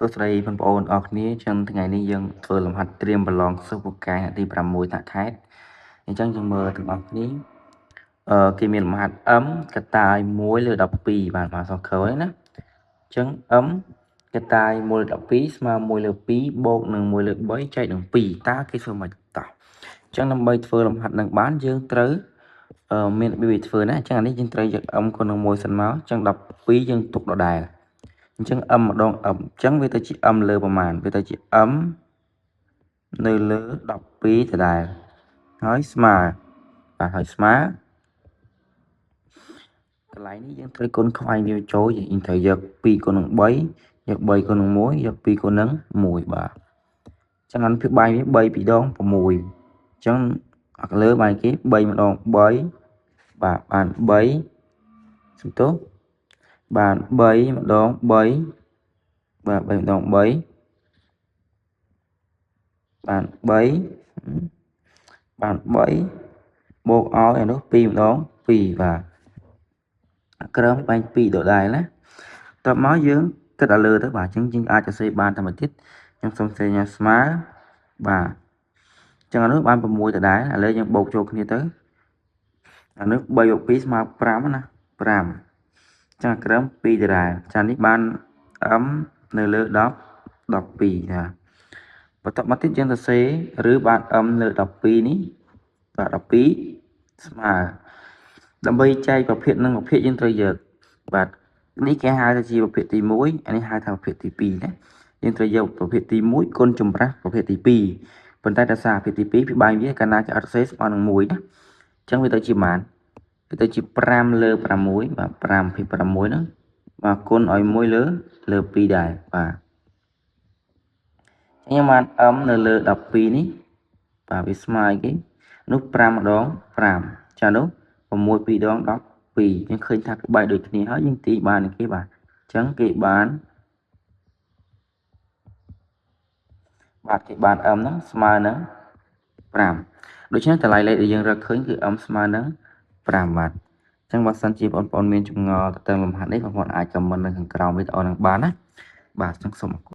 សួស្តីបងប្អូនអរគ្នាចឹងថ្ងៃនេះយើងធ្វើលំហាត់ត្រៀមប្រឡងសិស្សពូកែទី6ថ្នាក់ខេត្តអញ្ចឹងយើងមើលទាំងអស់គ្នាគេមានលំហាត់ m កតាយ1/12បាទសង្ខេបណាអញ្ចឹង m កតាយ1/12ស្មើ1/2បូកនឹង1/3ចែកនឹង2តើគេធ្វើមិនតោះអញ្ចឹងដើម្បីធ្វើលំហាត់នឹងបានយើងត្រូវមានរបៀបធ្វើណាអញ្ចឹងអានេះយើងត្រូវយក m គុណនឹង1សិនមកអញ្ចឹង12យើងទុកដដែលអញ្ចឹង m ម្ដង m អញ្ចឹងវាទៅជា m លើប្រមាណវាទៅជា m នៅលើ12ដដែលហើយស្មើបាទហើយស្មើកន្លែងនេះយើងត្រូវគុណខ្វែងវាចូលយើងត្រូវយក2គុណនឹង3យក3គុណនឹង1យក2គុណនឹង1បាទអញ្ចឹងអានភាពបាយវា3 2ដង6អញ្ចឹងអាលើបាយគេ3ម្ដង3បាទបាន3សំទោសបាន3ម្ដង3បាទ3ម្ដង3បាន3បូកឲ្យអានោះ2ម្ដង2បាទក្រឹមបាញ់2ដដែលណាតបមកយើងគិតឲ្យលើទៅបាទអញ្ចឹងយើងអាចសរសេរបានតែមួយទៀតខ្ញុំសូមសរសេរញ៉ាំស្មើបាទអញ្ចឹងអានោះបាន6ដដែលឥឡូវយើងបូកចូលគ្នាទៅអានោះ3បូក2ស្មើ5ណា5អញ្ចឹងក្រឹម2ដដែលចានេះបាន m នៅលើ10 12ណាបន្តមកទៀតយើងសរសេរឬបាន m លើ12នេះបាទ12ស្មើដើម្បីចែកប្រភេទនឹងប្រភេទយើងត្រូវយកបាទនេះគេហៅថាជាប្រភេទទី1អានេះហៅថាប្រភេទទី2ណាយើងត្រូវយកប្រភេទទី1គុណចម្រាស់ប្រភេទទី2ប៉ុន្តែដោយសារប្រភេទទី2ពីបាយវាកាលណាគេអត់សេស្មើនឹង1ណាអញ្ចឹងវាទៅជាប៉ុន្មានវាទៅជា5លើ6បាទ5ភាគ6ហ្នឹងបាទគុណឲ្យ1លើ2ដែរបាទខ្ញុំបាន m នៅលើ12នេះបាទវាស្មើគេនោះ5ម្ដង5ចានោះ6 2ដង12យើងឃើញថាក្បែរដូចគ្នាហើយយើងទាញបានគេបាទអញ្ចឹងគេបាន m ហ្នឹងស្មើនឹង5ដូច្នេះតម្លៃលេខដែលយើងរកឃើញគឺ m ស្មើនឹង5បាទអញ្ចឹងបើសិនជាបងប្អូនមានចម្ងល់ទៅតាមលំហាត់នេះបងប្អូនអាចខមមិននៅខាងក្រោមវីដេអូនឹងបានណាបាទអញ្ចឹងសូមអរគុណ